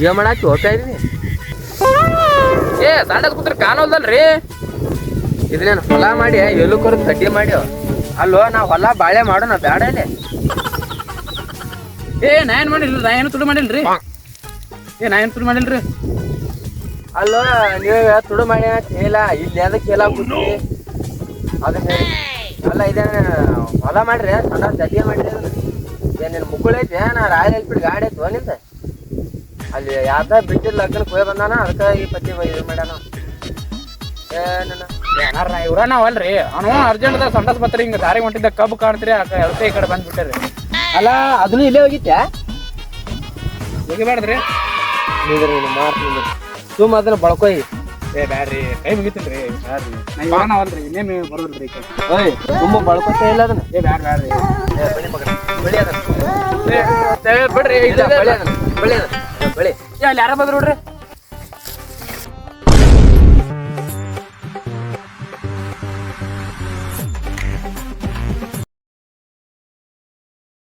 ಏನ್ ಮಾಡಾಕಿ ಹೋಗ್ತಾ ಇದೀನಿ ಏ ಸಂಡಸ್ ಕೂತ್ರ ಕಾಣೋಲ್ದಲ್ರಿ. ಇದನ್ನೇನು ಹೊಲ ಮಾಡಿ ಎಲ್ಲೂ ಕರೆದು ಕಡ್ಡಿ ಮಾಡಿ ಅಲ್ಲೋ ನಾ ಹೊಲ ಬಾಳೆ ಮಾಡೋಣ ಬ್ಯಾಡ ಇಲ್ಲಿ. ಏ ನಾ ಏನ್ ಮಾಡಿಲ್ರಿ, ನಾ ಏನು ತುಡು ಮಾಡಿಲ್ರಿ. ನಾ ಏನು ತುಡು ಮಾಡಿಲ್ರಿ. ಅಲ್ಲೋ ನೀವು ತುಡು ಮಾಡಿ ಕೇಳ ಇಲ್ಲಿ ಅದಕ್ಕೆ ಕೇಳ ಕೂತಿ ಅದ ಹೇಳಿ. ಅಲ್ಲ ಇದೇನ ಹೊಲ ಮಾಡ್ರಿ ಸಣ್ಣ ದಡ್ಡಿ ಮಾಡ್ರಿ. ಏನೇನು ಮುಗುಳ ಐತಿ ನಾ ರಾಯಲ್ ಎನ್ಫೀಲ್ಡ್ ಗಾಡಿ ಐತಿ ನಿಂದ ಅಲ್ಲಿ ಯಾವ್ದ ಬಿಟ್ಟಿದ್ ಲಗ್ನಕ್ಕೆ ಹೋಗಿ ಬಂದಾನ ಅದಕ್ಕೆ ಈ ಪತಿ ಇದು ಮಾಡ್ಯಾನ. ಏನಾರ ಇವ್ರ ನಾವಲ್ರಿ ಅವನು ಅರ್ಜೆಂಟ್ ಸಂಡಸ್ ಬತ್ರಿ ಹಿಂಗ ದಾರಿ ಹೊಂಟಿದ್ದ ಕಬ್ಬು ಕಾಣ್ತೀರಿ ಎಲ್ತೆ ಈ ಕಡೆ ಬಂದ್ಬಿಟ್ಟಾರಿ. ಅಲ್ಲ ಅದನ್ನು ಇಲ್ಲೇ ಹೋಗಿತ್ಯಾ ಹೋಗಿಬ್ಯಾಡ್ದ್ರಿ. ಮಾಡ್ತೀನಿ ಸುಮ್ಮ ಅದನ್ನ ಬಳ್ಕೊಯ್. ಏ ಬ್ಯಾಡ್ರಿ ಕೈ ಮುಗಿತಿಲ್ರಿ ಬ್ಯಾಡ್ರಿ. ನಾ ಇವ್ರ ನಾವಲ್ರಿ ಇನ್ನೇನು ಬರೋದ್ರಿ. ಓಯ್ ತುಂಬ ಬಳ್ಕೊತಾ ಇಲ್ಲ ಅದನ್ನ. ಏ ಬ್ಯಾಡ್ರಿ ಬೆಳಿ ಮಗನ ಬೆಳಿ ಅದನ್ನ ಬಿಡ್ರಿ ಬೆಳಿ ಅದನ್ನ ಬೆಳಿ ಅದನ್ನ ಬೆಳಿ. ಅಲ್ಲಿ ಯಾರ ಬಂದ್ರು ನೋಡ್ರಿ.